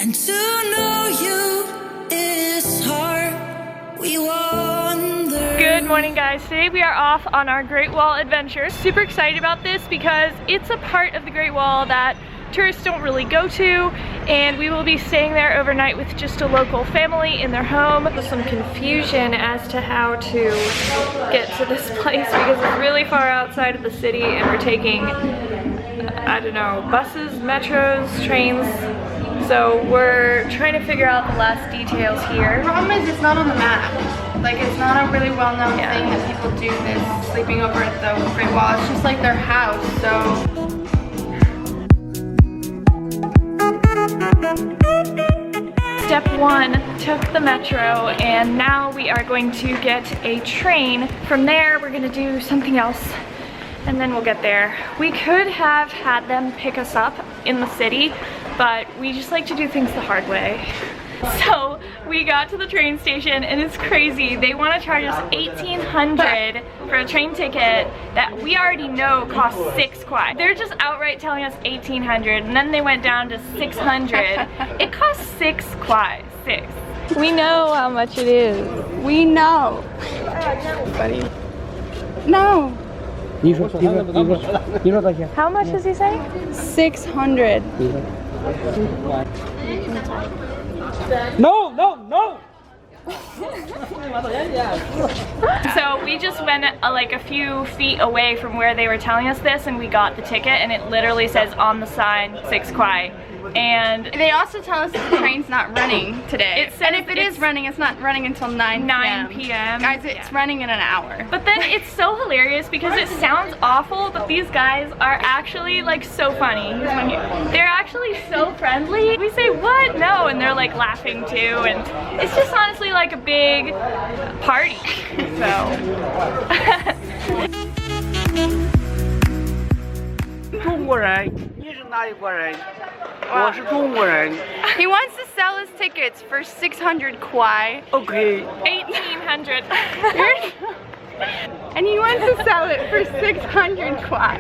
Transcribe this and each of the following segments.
And to know you is hard. We wander. Good morning, guys. Today we are off on our Great Wall adventure. Super excited about this because it's a part of the Great Wall that tourists don't really go to, and we will be staying there overnight with just a local family in their home. There's some confusion as to how to get to this place because it's really far outside of the city and we're taking, I don't know, buses, metros, trains. So we're trying to figure out the last details here. The problem is it's not on the map. Like, it's not a really well-known thing that people do this, sleeping over at the Great Wall. It's just like their house, so. Step one, took the metro, and now we are going to get a train. From there, we're gonna do something else, and then we'll get there. We could have had them pick us up in the city, but we just like to do things the hard way. So we got to the train station and it's crazy. They want to charge us $1,800 for a train ticket that we already know costs 6 kwai. They're just outright telling us $1,800 and then they went down to 600. It costs 6 kwai. 6. We know how much it is. We know. Buddy. No. How much is he saying? 600. No, no, no! So we just went like a few feet away from where they were telling us this, and we got the ticket, and it literally says on the sign 6 kwai. And they also tell us that the train's not running today. And if it is running, it's not running until 9 p.m. Guys, it's running in an hour. But then it's so hilarious because it sounds awful, but these guys are actually like so funny. They're actually so friendly. We say, what? No, and they're like laughing too, and it's just honestly like a big party. So. 中国人，你是哪里国人？我是中国人。 He wants to sell his tickets for 600 kwai. Okay. 1,800. And he wants to sell it for 600 kwai.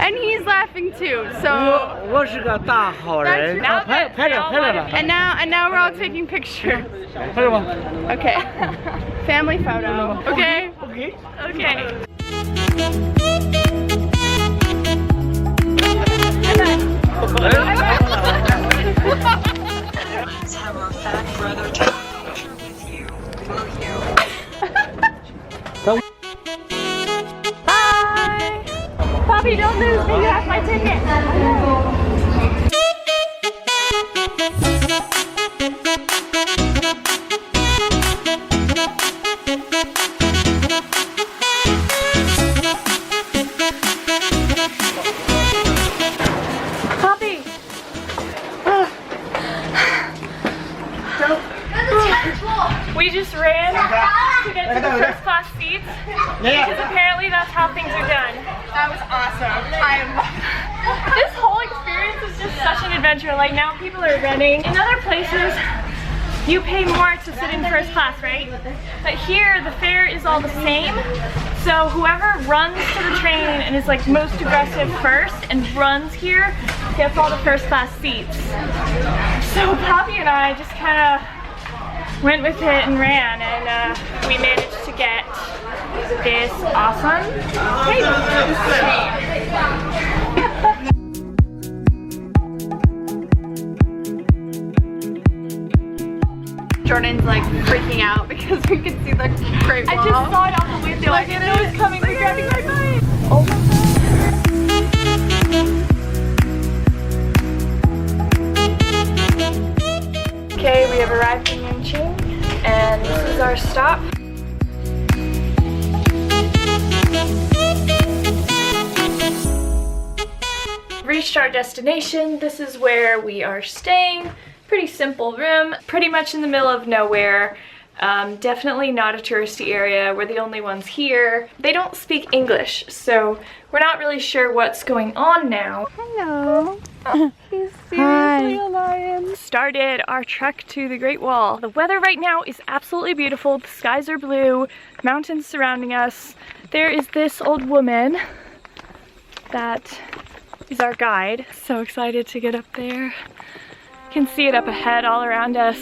And he's laughing too. So. 我是个大好人。拍着了。 And now we're all taking pictures. 拍着吧。Okay. Family photo. Okay. Okay. Okay. Let's have our fat brother take a picture with you, will you? Bye! Poppy, don't lose me, you have my ticket! Poppy! We just ran to get to the first class seats because apparently that's how things are done. That was awesome. This whole experience is just such an adventure. Like, now people are running. In other places, you pay more to sit in first class, right? But here, the fare is all the same. So whoever runs to the train and is like most aggressive first and runs here gets all the first class seats. So Poppy and I just kind of went with it and ran, and we managed to get this awesome Jordan's like freaking out because we could see the Great Wall. I just saw it out the window. I didn't know it was coming. We're grabbing my bike. Oh my god. Okay, we have arrived in Yangqing, and this is our stop. Reached our destination. This is where we are staying. Pretty simple room, pretty much in the middle of nowhere. Definitely not a touristy area. We're the only ones here. They don't speak English, so we're not really sure what's going on now. Hello. He's seriously a lion. Started our trek to the Great Wall. The weather right now is absolutely beautiful. The skies are blue, mountains surrounding us. There is this old woman that is our guide. So excited to get up there. can see it up ahead all around us.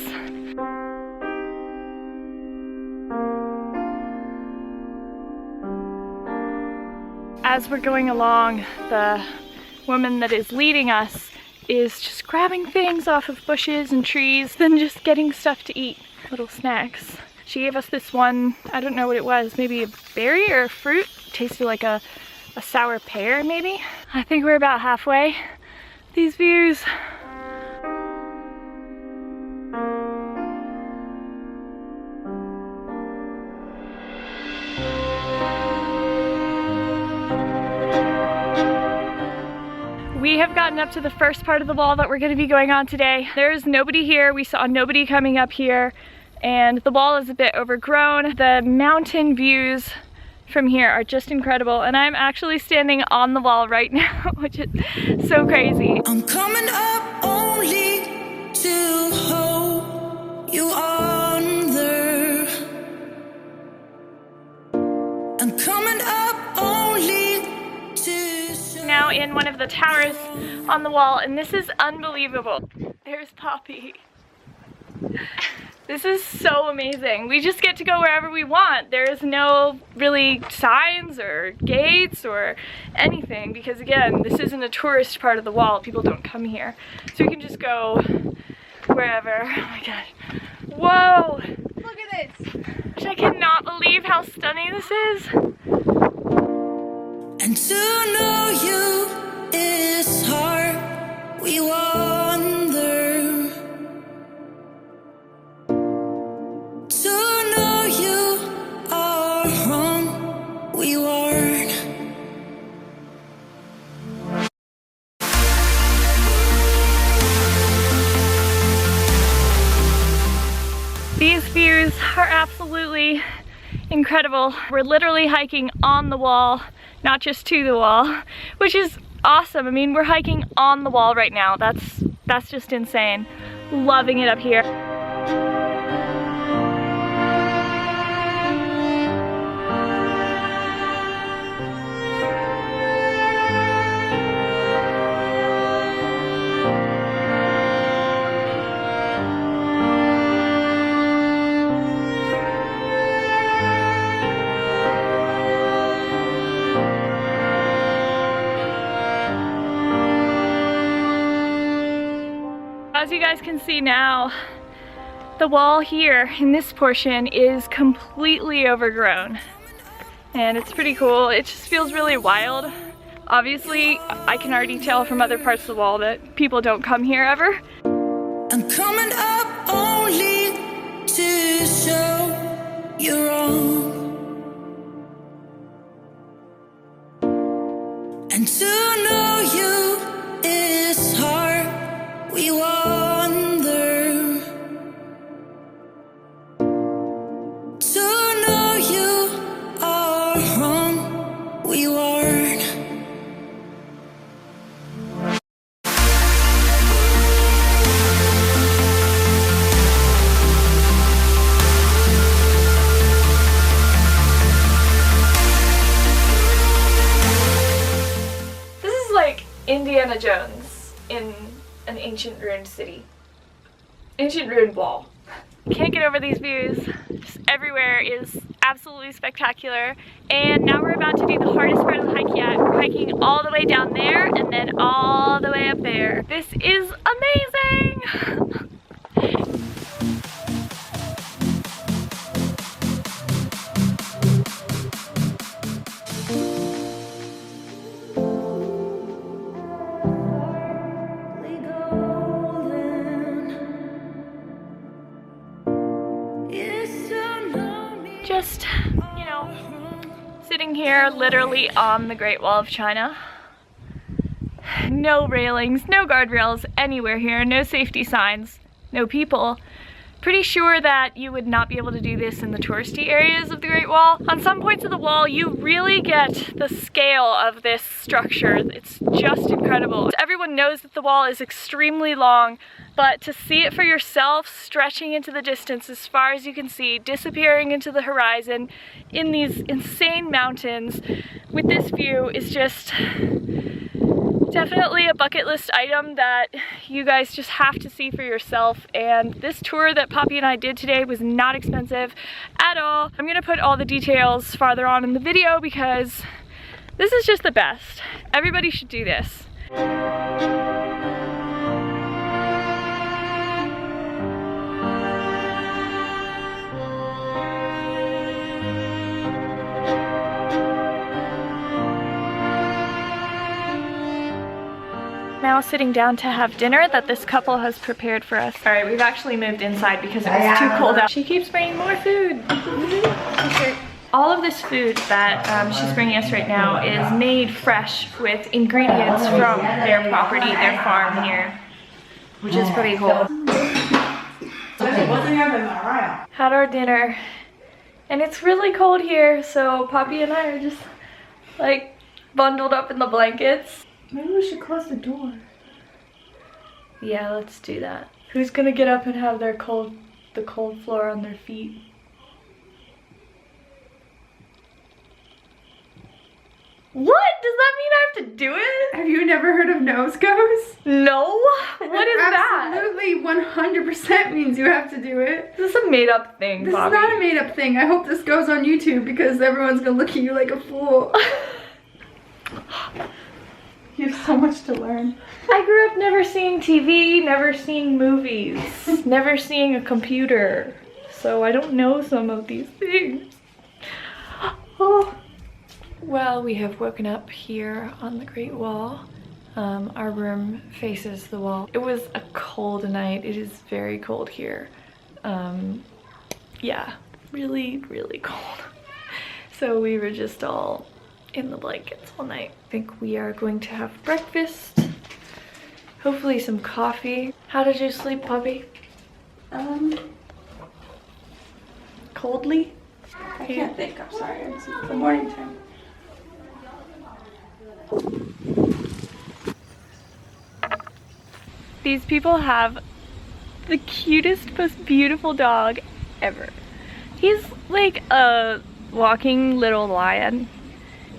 As we're going along, the woman that is leading us is just grabbing things off of bushes and trees, then just getting stuff to eat, little snacks. She gave us this one, I don't know what it was, maybe a berry or a fruit. Tasted like a sour pear, maybe? I think we're about halfway. These views. We have gotten up to the first part of the wall that we're going to be going on today. There's nobody here. We saw nobody coming up here, and the wall is a bit overgrown. The mountain views from here are just incredible, and I'm actually standing on the wall right now, which is so crazy. I'm coming up only to hold you under. I'm coming up only to show. Now in one of the towers on the wall, and this is unbelievable. There's Poppy. This is so amazing. We just get to go wherever we want. There is no really signs or gates or anything because, again, this isn't a tourist part of the wall. People don't come here. So we can just go wherever. Oh my god. Whoa! Look at this! I cannot believe how stunning this is. And to know you is hard. We wonder. To know you are wrong. We weren't. These views are absolutely incredible. We're literally hiking on the wall, not just to the wall, which is awesome. I mean, we're hiking on the wall right now. That's just insane. Loving it up here. As you guys can see now, the wall here in this portion is completely overgrown. And it's pretty cool. It just feels really wild. Obviously, I can already tell from other parts of the wall that people don't come here ever. I'm coming up only to show you wrong. And to know you is hard. We wonder. To know you are wrong. We weren't. Indiana Jones in an ancient ruined city. Ancient ruined wall. Can't get over these views. Just everywhere is absolutely spectacular. And now we're about to do the hardest part of the hike yet. We're hiking all the way down there and then all the way up there. This is amazing! Just, you know, sitting here literally on the Great Wall of China. No railings, no guardrails anywhere here, no safety signs, no people. Pretty sure that you would not be able to do this in the touristy areas of the Great Wall. On some points of the wall, you really get the scale of this structure. It's just incredible. Everyone knows that the wall is extremely long, but to see it for yourself, stretching into the distance as far as you can see, disappearing into the horizon in these insane mountains with this view is just Definitely a bucket list item that you guys just have to see for yourself, and this tour that Poppy and I did today was not expensive at all. I'm gonna put all the details farther on in the video because this is just the best. Everybody should do this. Now sitting down to have dinner that this couple has prepared for us. All right, we've actually moved inside because it was too cold out. She keeps bringing more food. All of this food that she's bringing us right now is made fresh with ingredients from their property, their farm here, which is pretty cool. Had our dinner, and it's really cold here, so Poppy and I are just like bundled up in the blankets. Maybe we should close the door. Yeah, let's do that. Who's gonna get up and have their the cold floor on their feet? What? Does that mean I have to do it? Have you never heard of nose goes? No. What is that? Absolutely 100% means you have to do it. This is a made up thing, This Bobby. is not a made up thing. I hope this goes on YouTube because everyone's gonna look at you like a fool. You have so much to learn. I grew up never seeing TV, never seeing movies, never seeing a computer. So I don't know some of these things. Oh. Well, we have woken up here on the Great Wall. Our room faces the wall. It was a cold night. It is very cold here. Yeah, really, really cold. So we were just all in the blankets all night. I think we are going to have breakfast. Hopefully some coffee. How did you sleep, Poppy? Coldly? I can't think, I'm sorry. It's the morning time. These people have the cutest, most beautiful dog ever. He's like a walking little lion.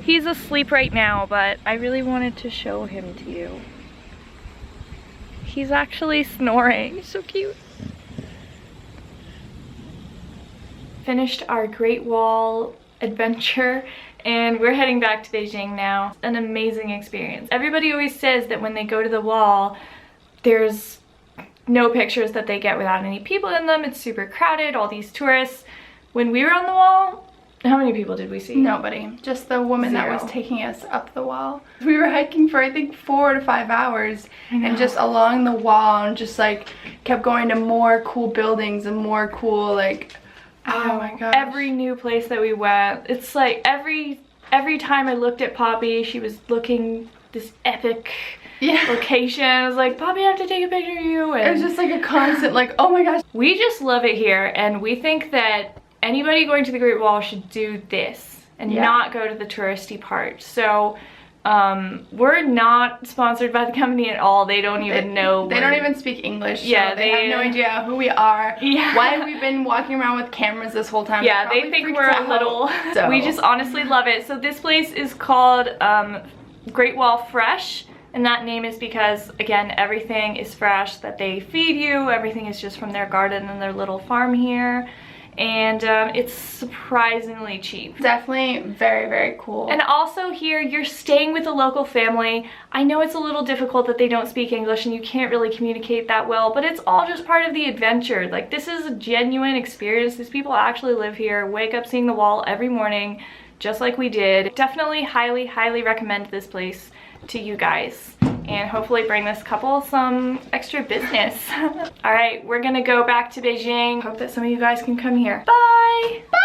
He's asleep right now, but I really wanted to show him to you. He's actually snoring. He's so cute. Finished our Great Wall adventure and we're heading back to Beijing now. An amazing experience. Everybody always says that when they go to the wall, there's no pictures that they get without any people in them. It's super crowded, all these tourists. When we were on the wall, how many people did we see? Nobody. Just the woman that was taking us up the wall. We were hiking for I think 4 to 5 hours and just along the wall and just like kept going to more cool buildings and more cool like, oh my gosh. Every new place that we went, it's like every time I looked at Poppy, she was looking this epic location. I was like, Poppy, I have to take a picture of you. And it was just like a constant like, oh my gosh. We just love it here and we think that anybody going to the Great Wall should do this and not go to the touristy part. So we're not sponsored by the company at all. They don't even know. They don't even speak English. Yeah, so they have no idea who we are. Yeah. Why we've been walking around with cameras this whole time. Yeah, they think we're a little. So. We just honestly love it. So this place is called Great Wall Fresh. And that name is because, again, everything is fresh that they feed you. Everything is just from their garden and their little farm here. And it's surprisingly cheap. Definitely very, very cool. And also here, you're staying with a local family. I know it's a little difficult that they don't speak English and you can't really communicate that well, but it's all just part of the adventure. Like, this is a genuine experience. These people actually live here, wake up seeing the wall every morning, just like we did. Definitely highly, highly recommend this place to you guys. And hopefully bring this couple some extra business. All right, we're gonna go back to Beijing. Hope that some of you guys can come here. Bye! Bye!